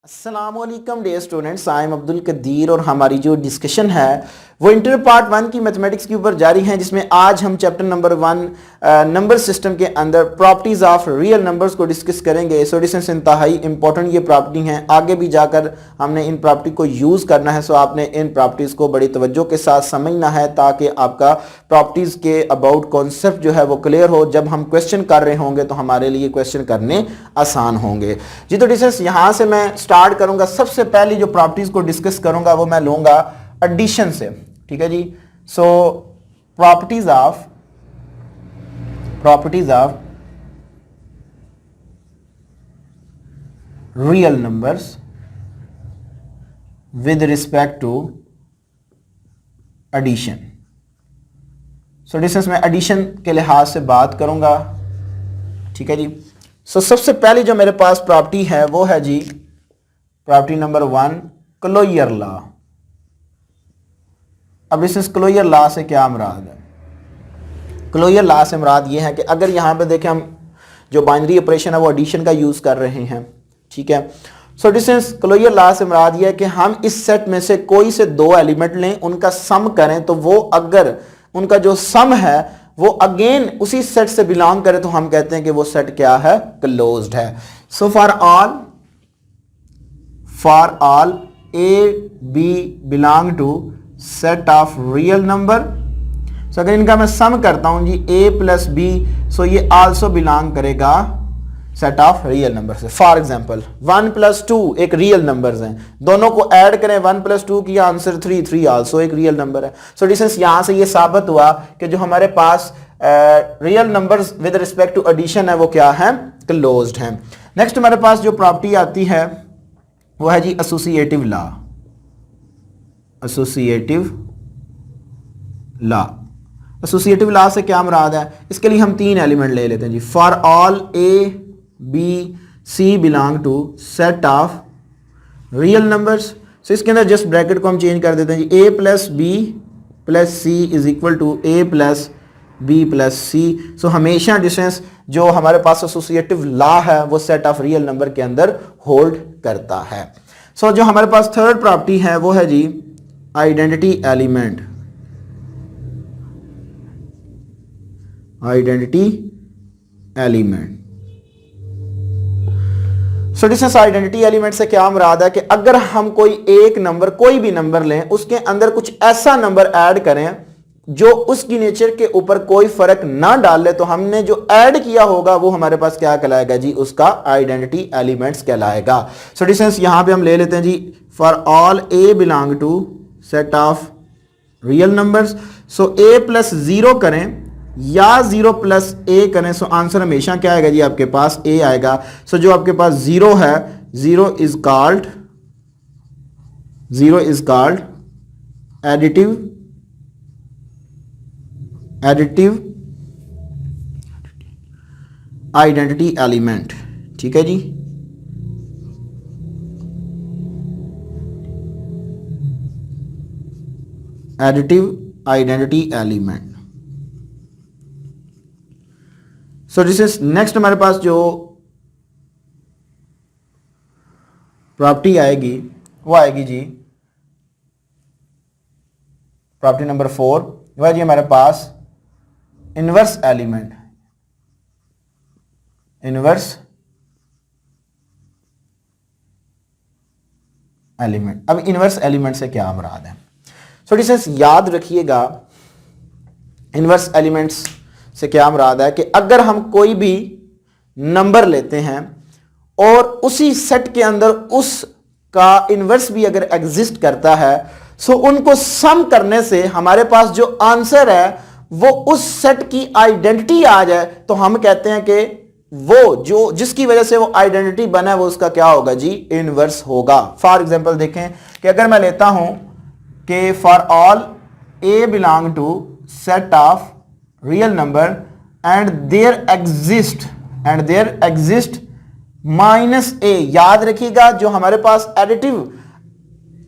अस्सलामुअलैकुम dear students, I am Abdul Qadir और हमारी जो डिस्कशन है वो इंटर पार्ट 1 की मैथमेटिक्स के ऊपर जारी है, जिसमें आज हम चैप्टर नंबर 1 नंबर सिस्टम के अंदर प्रॉपर्टीज़ ऑफ रियल नंबर्स को डिस्कस करेंगे। सो डिस्टेंस इंतहाई इंपॉर्टेंट ये प्रॉपर्टी हैं, आगे भी जाकर हमने इन प्रॉपर्टी को यूज़ करना है। सो आपने इन प्रॉपर्टीज़ को बड़ी तवज्जो के साथ समझना है ताकि आपका प्रॉपर्टीज़ के अबाउट कॉन्सेप्ट जो है वो क्लियर हो। जब हम क्वेश्चन कर रहे होंगे तो हमारे लिए क्वेश्चन करने आसान होंगे जी। तो डिस्टेंस यहाँ से मैं स्टार्ट करूंगा। सबसे पहली जो प्रॉपर्टीज को डिस्कस करूंगा वो मैं लूंगा एडिशन से, ठीक है जी। So properties of real numbers with respect to addition. So distance में एडिशन के लिहाज से बात करूंगा, ठीक है जी। सो सबसे पहली जो मेरे पास प्रॉपर्टी है वो है जी प्रॉपर्टी नंबर 1, क्लोजर लॉ। अब इस क्लोजर लॉ से क्या मुराद है? क्लोजर लॉ से मुराद ये है कि अगर यहाँ पे देखें हम जो बाइनरी ऑपरेशन है वो एडिशन का यूज कर रहे हैं, ठीक है। सो डिस्टेंस क्लोजर लॉ से मुराद ये है कि हम इस सेट में से कोई से दो एलिमेंट लें, उनका सम करें, तो वो अगर उनका जो सम है वो अगेन उसी सेट से बिलोंग करे तो हम कहते हैं कि वो सेट क्या है? क्लोज्ड है। So for all A, B belong to set of real number। सो अगर इनका मैं सम करता हूं जी A प्लस B, सो ये आल्सो बिलोंग करेगा सेट ऑफ रियल नंबर से। फॉर एग्जाम्पल 1 प्लस 2 एक रियल नंबर्स हैं, दोनों को ऐड करें 1 प्लस 2 किया आंसर 3, 3 आल्सो एक रियल नंबर है। सो डिस्टेंस यहां से ये साबित हुआ कि जो हमारे पास real numbers with respect to addition है वो क्या है? क्लोज्ड है। नेक्स्ट हमारे पास जो प्रॉपर्टी आती है वो है जी एसोसिएटिव लॉ। एसोसिएटिव लॉ से क्या मुराद है? इसके लिए हम 3 एलिमेंट ले लेते हैं जी। For all A, B, C belong to set of real numbers. So इसके अंदर जस्ट ब्रैकेट को हम चेंज कर देते हैं जी। A plus B plus C is equal to A plus B plus C। So हमेशा डिस्टेंस जो हमारे पास एसोसिएटिव लॉ है वो सेट ऑफ रियल नंबर के अंदर होल्ड करता है। सो जो हमारे पास थर्ड प्रॉपर्टी है वो है जी identity element. So distance identity element से क्या मुराद है कि अगर हम कोई एक नंबर, कोई भी नंबर लें, उसके अंदर कुछ ऐसा नंबर ऐड करें जो उसकी नेचर के ऊपर कोई फर्क ना डाले, तो हमने जो ऐड किया होगा वो हमारे पास क्या कहलाएगा जी? उसका आइडेंटिटी एलिमेंट्स कहलाएगा। सो डिस्टेंस यहां पे हम ले लेते हैं जी for all A belong to set of real numbers. So A plus 0 करें या 0 प्लस A करें, सो आंसर हमेशा क्या आएगा जी? आपके पास A आएगा। सो जो आपके पास 0 है, 0 is called additive identity element, ठीक है जी। Additive identity element. So this is next हमारे पास जो प्रॉपर्टी आएगी वो आएगी जी प्रॉपर्टी नंबर 4, वो है जी हमारे पास इनवर्स एलिमेंट। अब इनवर्स एलिमेंट से क्या मुराद है? सो डिस्टेंस याद रखिएगा, इनवर्स एलिमेंट्स से क्या मुराद है कि अगर हम कोई भी नंबर लेते हैं और उसी सेट के अंदर उसका इनवर्स भी अगर एग्जिस्ट करता है, सो उनको सम करने से हमारे पास जो आंसर है वो उस सेट की आइडेंटिटी आ जाए, तो हम कहते हैं कि वो जो जिसकी वजह से वो आइडेंटिटी बना है वो उसका क्या होगा जी? इनवर्स होगा। फॉर एग्जांपल देखें कि अगर मैं लेता हूं कि for all A belong to set of real number and there exist minus A। याद रखिएगा जो हमारे पास एडिटिव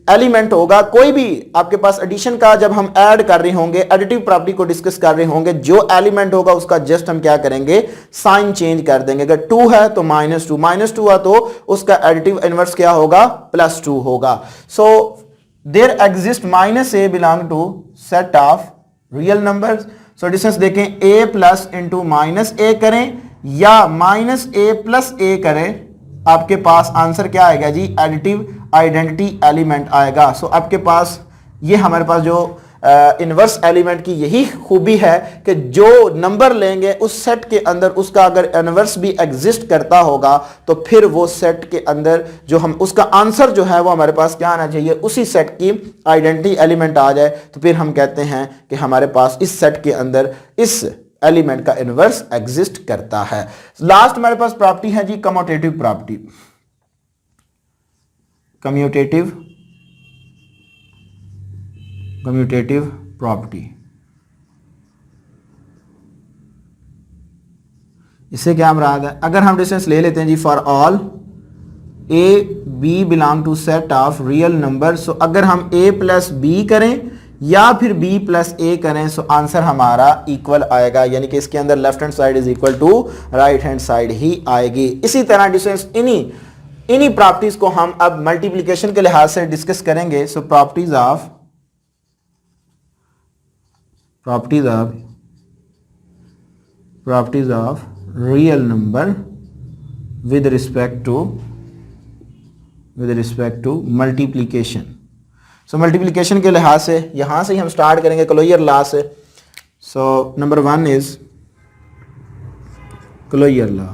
एलिमेंट होगा, कोई भी आपके पास एडिशन का जब हम ऐड कर रहे होंगे, एडिटिव प्रॉपर्टी को डिस्कस कर रहे होंगे, जो एलिमेंट होगा उसका जस्ट हम क्या करेंगे, साइन चेंज कर देंगे। अगर 2 है तो -2 है तो उसका एडिटिव इनवर्स क्या होगा, +2 होगा। So there exist -a belong to set of real numbers. So distance देखें, a प्लस इंटू -a करें या -a+a करें, आपके पास आंसर क्या आएगा जी, एडिटिव आइडेंटिटी एलिमेंट आएगा। सो आपके पास ये हमारे पास जो इनवर्स एलिमेंट की यही खूबी है कि जो नंबर लेंगे उस सेट के अंदर उसका अगर इनवर्स भी एग्जिस्ट करता होगा तो फिर वो सेट के अंदर जो हम उसका आंसर जो है वो हमारे पास क्या आना चाहिए, उसी सेट की आइडेंटिटी एलिमेंट आ जाए, तो फिर हम कहते हैं कि हमारे पास इस सेट के अंदर इस एलिमेंट का इनवर्स एग्जिस्ट करता है। लास्ट हमारे पास प्रॉपर्टी है जी कम्यूटेटिव प्रॉपर्टी। कम्यूटेटिव प्रॉपर्टी, इससे क्या मुराद है, अगर हम डिस्टेंस ले लेते हैं जी, for all a b belong to set of real number. So अगर हम a प्लस बी करें या फिर b प्लस a करें, सो आंसर हमारा इक्वल आएगा, यानी कि इसके अंदर left hand side is equal to right hand side ही आएगी। इसी तरह डिस्टेंस इन्हीं प्रॉपर्टीज को हम अब मल्टीप्लिकेशन के लिहाज से डिस्कस करेंगे। So properties of real number with respect to multiplication. So multiplication के लिहाज से यहां से ही हम स्टार्ट करेंगे क्लोजर लॉ से। So number 1 is closure law.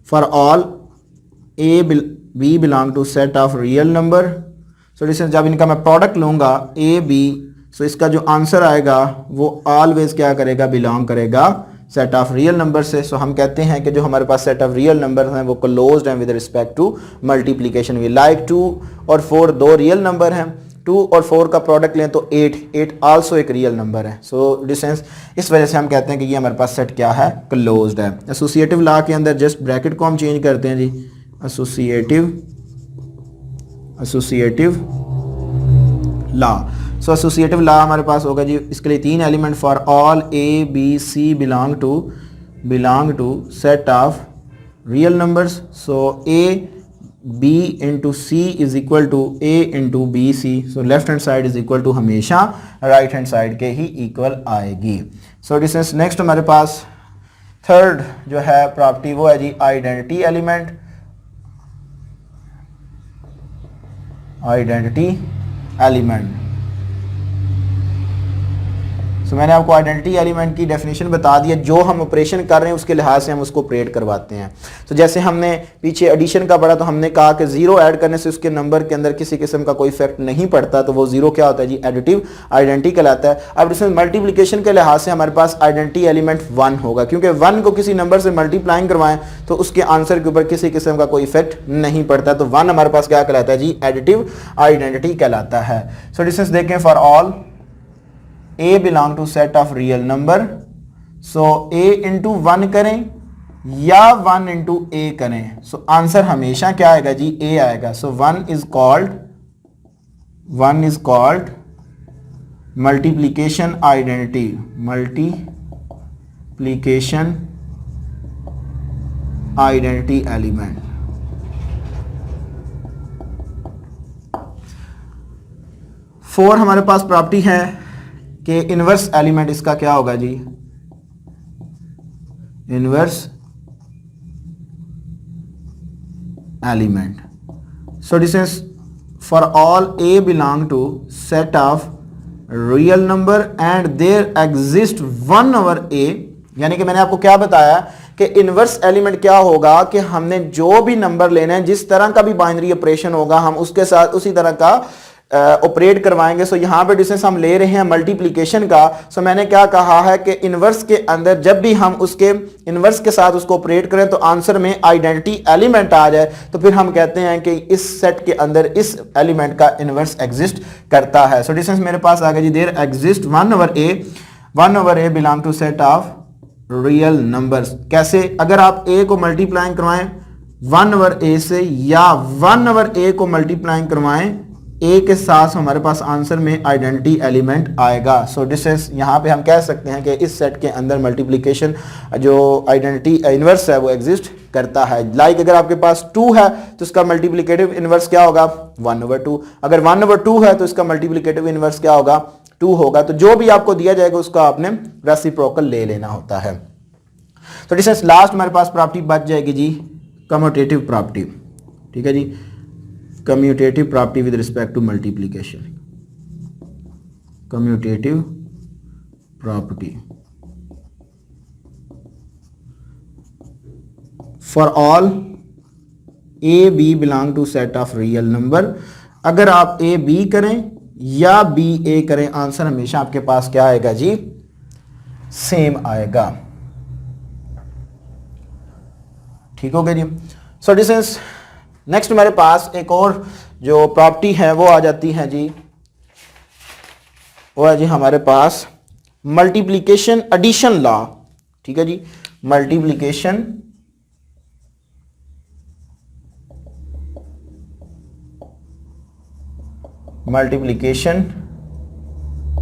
For all a b belong to set of real number. So distance जब इनका मैं प्रोडक्ट लूंगा a b, सो इसका जो आंसर आएगा वो ऑलवेज क्या करेगा, बिलोंग करेगा सेट ऑफ रियल नंबर से। सो हम कहते हैं कि जो हमारे पास सेट ऑफ रियल नंबर हैं वो क्लोज्ड हैं with respect to multiplication. We like 2 और 4 दो रियल नंबर हैं, 2 और 4 का प्रोडक्ट लें तो 8 आल्सो एक रियल नंबर है। सो डिस्टेंस इस वजह से हम कहते हैं कि ये हमारे पास सेट क्या है, क्लोज्ड है। एसोसिएटिव लॉ के अंदर जस्ट ब्रैकेट को हम चेंज करते हैं जी, associative law. So associative law हमारे पास होगा जी, इसके लिए 3 element, for all a b c belong to set of real numbers. So a b into c is equal to a into b c. So left hand side is equal to हमेशा right hand side के ही equal आएगी। So distance next हमारे पास third जो है property वो है जी आइडेंटिटी एलिमेंट। सो मैंने आपको आइडेंटिटी एलिमेंट की डेफिनेशन बता दी है, जो हम ऑपरेशन कर रहे हैं उसके लिहाज से हम उसको ऑपरेट करवाते हैं। तो जैसे हमने पीछे एडिशन का पढ़ा तो हमने कहा कि 0 ऐड करने से उसके नंबर के अंदर किसी किस्म का कोई इफेक्ट नहीं पड़ता, तो वो 0 क्या होता है जी, एडिटिव आइडेंटिटी कहलाता है। अब इसमें मल्टीप्लिकेशन के लिहाज से हमारे पास आइडेंटिटी एलिमेंट 1 होगा, क्योंकि 1 को किसी नंबर से मल्टीप्लाइंग करवाएं तो उसके आंसर के ऊपर किसी किस्म का कोई इफेक्ट नहीं पड़ता, तो 1 हमारे पास क्या कहलाता है जी, एडिटिव आइडेंटिटी कहलाता है। सो डिस्टेंस देखें, for all a belong to set of real number. So a into 1 करें या 1 इंटू a करें, सो आंसर हमेशा क्या आएगा जी, a आएगा। सो 1 is called multiplication identity, element. Four हमारे पास प्रॉपर्टी है कि इनवर्स एलिमेंट इसका क्या होगा जी, inverse element. So distance for all a belong to set of real number and there exist 1 over a, यानी कि मैंने आपको क्या बताया कि इनवर्स एलिमेंट क्या होगा कि हमने जो भी नंबर लेना है, जिस तरह का भी बाइनरी ऑपरेशन होगा हम उसके साथ उसी तरह का ऑपरेट करवाएंगे। सो यहाँ पे डिस्टेंस हम ले रहे हैं मल्टीप्लिकेशन का। सो मैंने क्या कहा है कि इनवर्स के अंदर जब भी हम उसके इनवर्स के साथ उसको ऑपरेट करें तो आंसर में आइडेंटिटी एलिमेंट आ जाए, तो फिर हम कहते हैं कि इस सेट के अंदर इस एलिमेंट का इनवर्स एग्जिस्ट करता है। सो डिस्टेंस मेरे पास आ गया जी, there exist 1 over A belong to set of real numbers. कैसे? अगर आप a को मल्टीप्लाइंग करवाएं 1 ओवर a से या 1 ओवर a को मल्टीप्लाइंग करवाएं a के साथ हमारे पास आंसर में आइडेंटिटी एलिमेंट आएगा। सो दिस इज, यहाँ पे हम कह सकते हैं कि इस सेट के अंदर मल्टीप्लिकेशन जो आइडेंटिटी इनवर्स है वो एग्जिस्ट करता है। लाइक अगर आपके पास 2 है तो इसका मल्टीप्लिकेटिव इनवर्स क्या होगा? 1 ओवर 2। अगर 1 ओवर 2 है तो इसका मल्टीप्लिकेटिव इनवर्स क्या होगा? 2 होगा। तो जो भी आपको दिया जाएगा उसका आपने रेसिप्रोकल ले लेना होता है। तो दिस इज लास्ट हमारे पास प्रॉपर्टी बच जाएगी जी कम्यूटेटिव प्रॉपर्टी। ठीक है जी, commutative property with respect to multiplication. Commutative property for all A B belong to set of real number. अगर आप ए बी करें या बी ए करें, आंसर हमेशा आपके पास क्या आएगा जी? सेम आएगा। ठीक हो गया जी। सो दिस इज नेक्स्ट हमारे पास एक और जो प्रॉपर्टी है वो आ जाती है जी, वो है जी हमारे पास मल्टीप्लिकेशन एडिशन लॉ। ठीक है जी, multiplication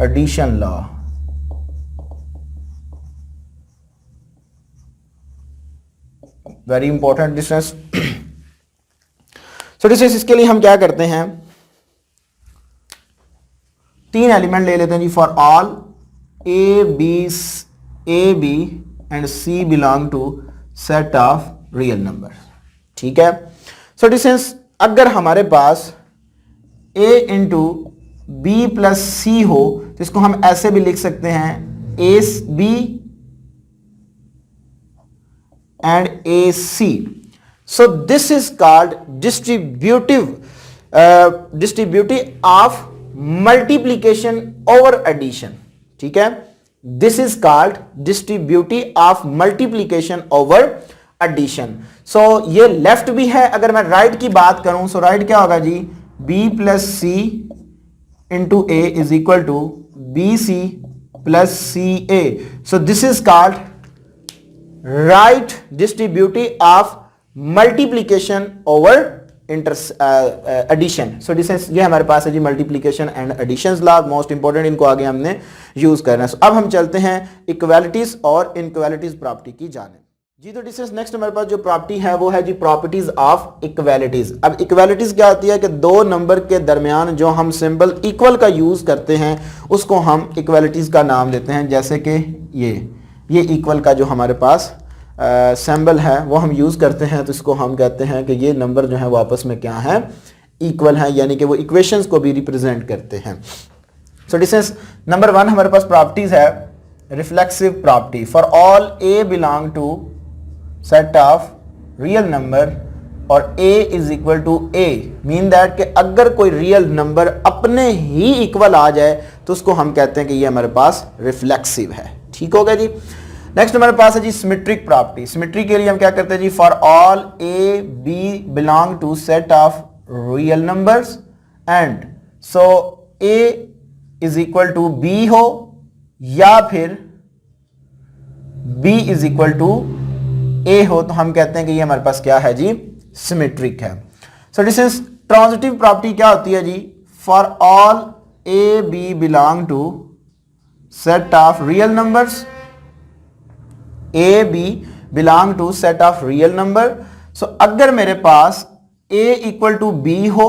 addition law. Very important distance. So distance इसके लिए हम क्या करते हैं, 3 एलिमेंट ले लेते हैं जी। For all A B and C belong to set of real number. ठीक है। सो डिस्टेंस अगर हमारे पास a into B plus C हो तो इसको हम ऐसे भी लिख सकते हैं A B and AC. So this is called distributive of multiplication over addition. ठीक है, this is called distributive of multiplication over addition. So ये लेफ्ट भी है। अगर मैं राइट की बात करूं so राइट क्या होगा जी? B plus C into A is equal to B C plus C A. So this is called right distributive of multiplication over addition. So this is ये हमारे पास है जी multiplication and additions law, most important, इनको आगे हमने use करना है। So अब हम चलते हैं इक्वालिटीज और इनक्वालिटीज प्रॉपर्टी की जाने जी। तो डिस्टेंस नेक्स्ट हमारे पास जो प्रॉपर्टी है वो है जी प्रॉपर्टीज ऑफ इक्वालिटीज। अब इक्वालिटीज क्या होती है कि दो नंबर के दरमियान जो हम सिंबल इक्वल का यूज करते हैं उसको हम इक्वालिटीज का नाम देते हैं। जैसे कि ये इक्वल का जो हमारे पास सिंबल है वो हम यूज़ करते हैं तो इसको हम कहते हैं कि ये नंबर जो है वो आपस में क्या है? इक्वल है, यानी कि वो इक्वेशंस को भी रिप्रेजेंट करते हैं। सो डिस्टेंस नंबर 1 हमारे पास प्रॉपर्टीज है reflexive property. For all A belong to set of real number और a is equal to a, mean that कि अगर कोई रियल नंबर अपने ही इक्वल आ जाए तो उसको हम कहते हैं कि ये हमारे पास रिफ्लेक्सिव है। ठीक हो गया जी। नेक्स्ट हमारे पास है जी सिमेट्रिक प्रॉपर्टी। सिमेट्री के लिए हम क्या करते हैं जी? For all A B belong to set of real numbers and so a is equal to b हो या फिर b is equal to a हो तो हम कहते हैं कि ये हमारे पास क्या है जी? सिमेट्रिक है। So this is transitive property क्या होती है जी? For all A B belong to set of real numbers, A B belong to set of real number. So अगर मेरे पास a इक्वल टू बी हो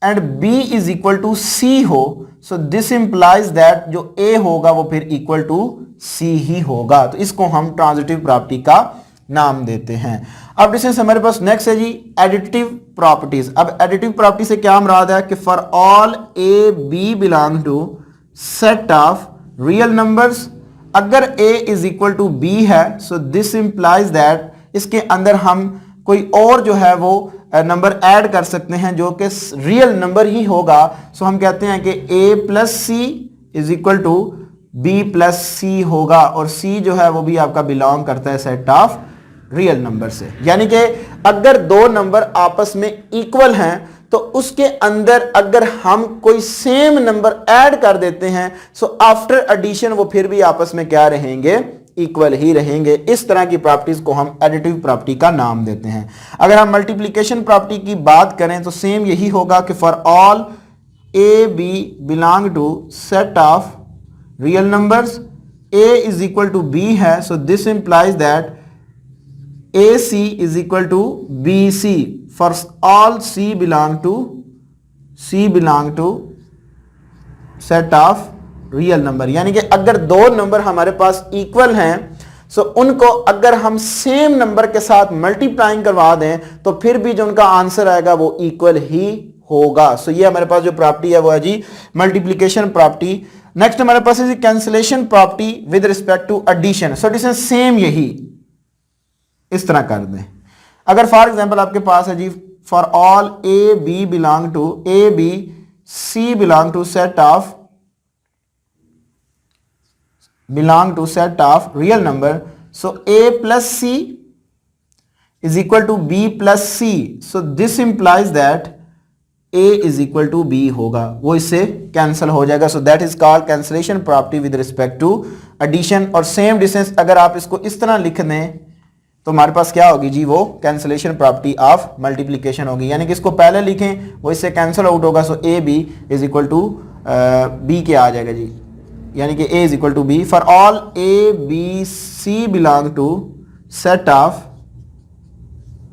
and b is equal to C हो so this implies that जो a होगा वो फिर equal to c ही होगा। तो इसको हम ट्रांजिटिव प्रॉपर्टी का नाम देते हैं। अब डिस्टेंस हमारे पास नेक्स्ट है जी एडिटिव प्रॉपर्टीज। अब एडिटिव प्रॉपर्टी से क्या मुराद है कि for all A B belong to set of real numbers, अगर a is equal to B है सो दिस इंप्लाइज दैट इसके अंदर हम कोई और जो है वो नंबर ऐड कर सकते हैं जो कि रियल नंबर ही होगा। सो हम कहते हैं कि a plus C is equal to b plus C होगा और c जो है वो भी आपका बिलोंग करता है सेट ऑफ रियल नंबर से। यानी कि अगर दो नंबर आपस में इक्वल हैं तो उसके अंदर अगर हम कोई सेम नंबर ऐड कर देते हैं सो आफ्टर एडिशन वो फिर भी आपस में क्या रहेंगे? इक्वल ही रहेंगे। इस तरह की प्रॉपर्टीज को हम एडिटिव प्रॉपर्टी का नाम देते हैं। अगर हम मल्टीप्लिकेशन प्रॉपर्टी की बात करें तो सेम यही होगा कि for all A B belong to set of real numbers, a is equal to B है, so this implies that A C is equal to B C for all C belong to set of real number. यानी कि अगर दो number हमारे पास equal हैं, सो उनको अगर हम सेम नंबर के साथ मल्टीप्लाइंग करवा दें तो फिर भी जो उनका आंसर आएगा वो इक्वल ही होगा। सो ये हमारे पास जो प्रॉपर्टी है वो है जी मल्टीप्लिकेशन प्रॉपर्टी। नेक्स्ट हमारे पास है cancellation property with respect to addition. So it is same यही इस तरह कर दें। अगर फॉर एग्जांपल आपके पास है जी for all A B belong to A B C belong to set of real number, so a plus c is equal to b plus c, so this implies that a is equal to b होगा, वो इससे cancel हो जाएगा। So that is called cancellation property with respect to addition. और same distance अगर आप इसको इस तरह लिख दें तो हमारे पास क्या होगी जी, वो कैंसिलेशन प्रॉपर्टी ऑफ मल्टीप्लिकेशन होगी। यानी कि इसको पहले लिखें वो इससे कैंसिल आउट होगा, so A B is equal to B के आ जाएगा जी, यानी कि a is equal to B for all A B C belong to set of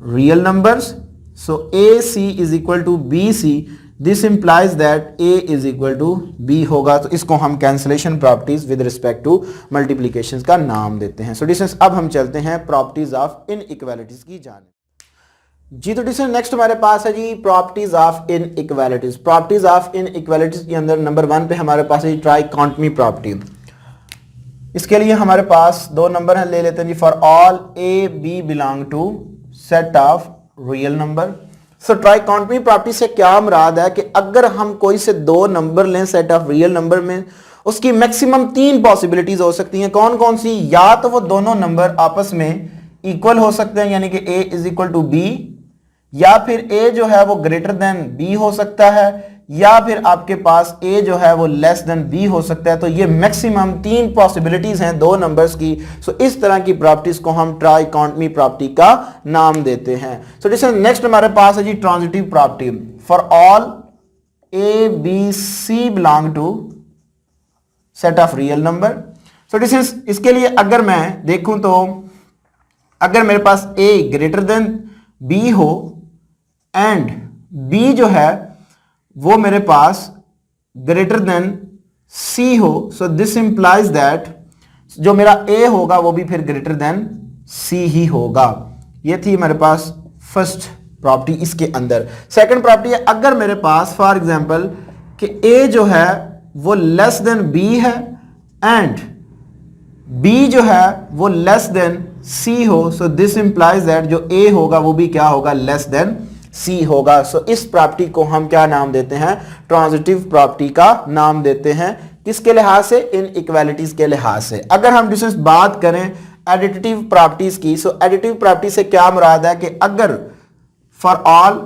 real numbers, so A C is equal to B C, this implies that a is equal to b होगा। तो इसको हम cancellation properties with respect to multiplication का नाम देते हैं। So distance अब हम चलते हैं प्रॉपर्टीज ऑफ इनइक्वालिटीज की जाने जी। तो डिस्टेंस नेक्स्ट हमारे पास है जी properties of inequalities. Properties of inequalities के अंदर नंबर 1 पे हमारे पास है ट्राई कॉन्टमी प्रॉपर्टी। इसके लिए हमारे पास दो नंबर हैं, ले लेते हैं जी for all A B belong to set of real number. So trichotomy property से क्या मुराद है कि अगर हम कोई से दो नंबर लें सेट ऑफ रियल नंबर में, उसकी मैक्सिमम 3 पॉसिबिलिटीज हो सकती हैं। कौन कौन सी? या तो वो दोनों नंबर आपस में इक्वल हो सकते हैं, यानी कि a is equal to B, या फिर a जो है वो ग्रेटर देन b हो सकता है, या फिर आपके पास a जो है वो लेस देन b हो सकता है। तो ये मैक्सिमम 3 पॉसिबिलिटीज हैं दो नंबर्स की। सो इस तरह की प्रॉपर्टीज को हम ट्राई कॉन्टमी प्रॉपर्टी का नाम देते हैं। सो डिस्टेंस नेक्स्ट हमारे पास है जी transitive property for all a b c belong to set of real number. So distance इसके लिए अगर मैं देखूं तो अगर मेरे पास a ग्रेटर देन b हो एंड b जो है वो मेरे पास ग्रेटर देन c हो, सो दिस इंप्लाइज दैट जो मेरा a होगा वो भी फिर ग्रेटर देन c ही होगा। ये थी मेरे पास फर्स्ट प्रॉपर्टी इसके अंदर। सेकंड प्रॉपर्टी है अगर मेरे पास फॉर एग्जांपल कि a जो है वो लेस देन b है एंड b जो है वो लेस देन c हो, सो दिस इंप्लाइज दैट जो a होगा वो भी क्या होगा, लेस देन c होगा। सो इस प्रॉपर्टी को हम क्या नाम देते हैं, ट्रांजिटिव प्रॉपर्टी का नाम देते हैं। किसके लिहाज से? इनइक्वालिटीज के लिहाज से। अगर हम डिस्टेंस बात करें एडिटिव प्रॉपर्टीज की, सो एडिटिव प्रॉपर्टी से क्या मुराद है कि अगर for all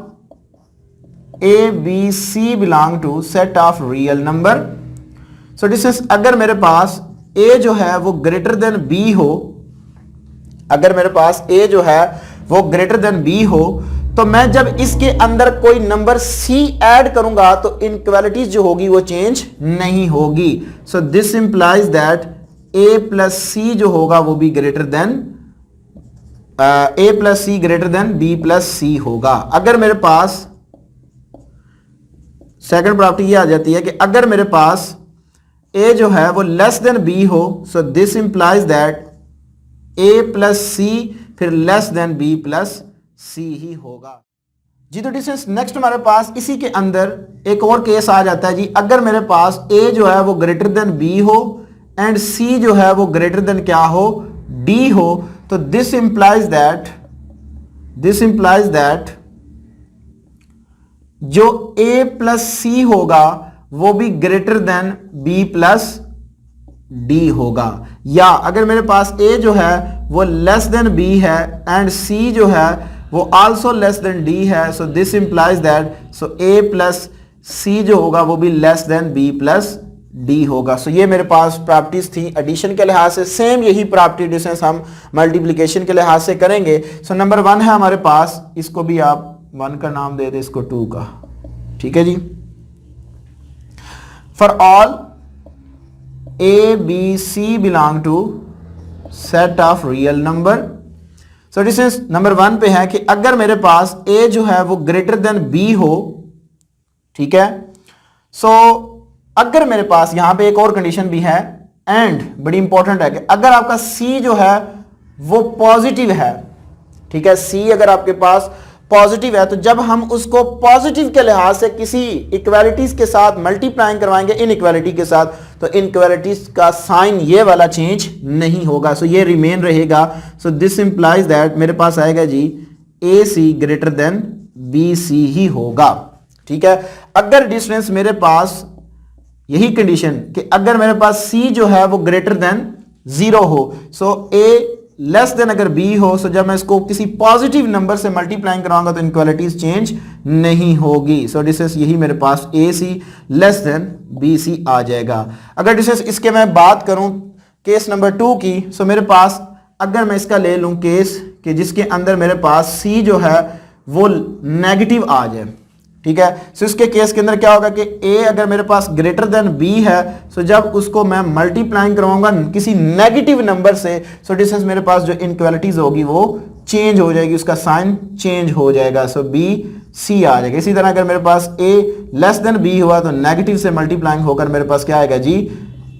A B C belong to set of real number, so distance अगर मेरे पास a जो है वो ग्रेटर देन b हो, अगर मेरे पास a जो है वो ग्रेटर देन b हो, तो मैं जब इसके अंदर कोई नंबर c ऐड करूंगा तो इनइक्वालिटीज जो होगी वो चेंज नहीं होगी। सो this implies that a plus c जो होगा वो भी greater than a plus c greater than b plus c होगा। अगर मेरे पास सेकंड प्रॉपर्टी ये आ जाती है कि अगर मेरे पास a जो है वो लेस देन b हो, so this implies that a plus c फिर less than b plus c ही होगा जी। तो डिस्टेंस नेक्स्ट हमारे पास इसी के अंदर एक और केस आ जाता है जी। अगर मेरे पास a जो है वो ग्रेटर देन b हो एंड c जो है वो ग्रेटर देन क्या हो, d हो, तो दिस इंप्लाइज दैट जो a प्लस c होगा वो भी greater than b plus d होगा। या अगर मेरे पास a जो है वो लेस देन b है एंड c जो है वो आल्सो लेस देन d है, so this implies that so a plus c जो होगा वो भी less than b plus D होगा। सो ये मेरे पास प्रॉपर्टीज थी एडिशन के लिहाज से। सेम यही प्रॉपर्टी डिस्टेंस हम मल्टीप्लिकेशन के लिहाज से करेंगे। सो नंबर 1 है हमारे पास, इसको भी आप 1 का नाम दे दें, इसको 2 का, ठीक है जी। For all A B C belong to set of real number. So distance number 1 पे है कि अगर मेरे पास ए जो है वो ग्रेटर देन बी हो, ठीक है। सो अगर मेरे पास यहां पे एक और कंडीशन भी है, एंड बड़ी इंपॉर्टेंट है कि अगर आपका सी जो है वो पॉजिटिव है, ठीक है, सी अगर आपके पास पॉजिटिव है, तो जब हम उसको पॉजिटिव के लिहाज से किसी इक्वालिटीज के साथ मल्टीप्लाइंग करवाएंगे इनइक्वालिटी के साथ, तो इनइक्वालिटीज का साइन ये वाला चेंज नहीं होगा। सो ये रिमेन रहेगा। सो दिस इंप्लाइज दैट मेरे पास आएगा जी ए सी ग्रेटर देन बी सी ही होगा, ठीक है। अगर डिस्टेंस मेरे पास यही कंडीशन कि अगर मेरे पास सी जो है वो ग्रेटर देन 0 हो, सो ए लेस देन अगर बी हो, सो जब मैं इसको किसी पॉजिटिव नंबर से मल्टीप्लाइंग कराऊंगा तो इनइक्वालिटीज चेंज नहीं होगी। सो डिस्टेंस यही मेरे पास ए सी लेस देन बी सी आ जाएगा। अगर डिस्टेंस इसके मैं बात करूं केस नंबर 2 की, सो मेरे पास अगर मैं इसका ले लूं केस कि जिसके अंदर मेरे पास सी जो है वो नेगेटिव आ जाए, ठीक है। सो इसके केस के अंदर क्या होगा कि ए अगर मेरे पास ग्रेटर देन बी है, सो जब उसको मैं मल्टीप्लाइंग करवाऊंगा किसी नेगेटिव नंबर से, सो डिस्टेंस मेरे पास जो इनइक्वालिटीज होगी वो चेंज हो जाएगी, उसका साइन चेंज हो जाएगा। सो बी सी आ जाएगा। इसी तरह अगर मेरे पास ए लेस देन बी हुआ तो नेगेटिव से मल्टीप्लाइंग होकर मेरे पास क्या आएगा जी,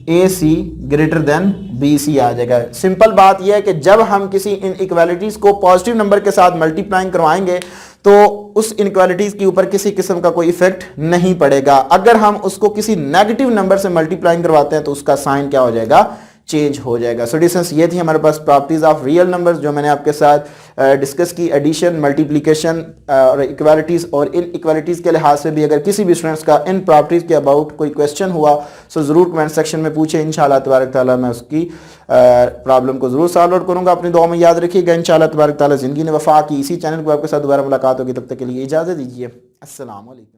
ए सी ग्रेटर देन बी सी आ जाएगा। सिंपल बात यह है कि जब हम किसी इनइक्वालिटीज को पॉजिटिव नंबर के साथ मल्टीप्लाइंग करवाएंगे तो उस इनइक्वालिटीज के ऊपर किसी किस्म का कोई इफेक्ट नहीं पड़ेगा। अगर हम उसको किसी नेगेटिव नंबर से मल्टीप्लाइंग करवाते हैं तो उसका साइन क्या हो जाएगा, चेंज हो जाएगा। सो डिस्टेंस ये थी हमारे पास प्रॉपर्टीज ऑफ रियल नंबर्स जो मैंने आपके साथ डिस्कस की। एडिशन, मल्टीप्लिकेशन और इक्वालिटीज और इन इक्वालिटीज के लिहाज से भी अगर किसी भी स्टूडेंट्स का इन प्रॉपर्टीज के अबाउट कोई क्वेश्चन हुआ सो जरूर कमेंट सेक्शन में पूछे। इंशाल्लाह तबारक ताला मैं उसकी प्रॉब्लम को जरूर सॉल्व आउट करूंगा। अपनी दुआ में याद रखिएगा। इंशाल्लाह तबारक ताला जिंदगी ने वफा की। इसी चैनल पर आपके साथ दोबारा मुलाकात होगी, तब तक के लिए इजाजत दीजिए। अस्सलाम वालेकुम।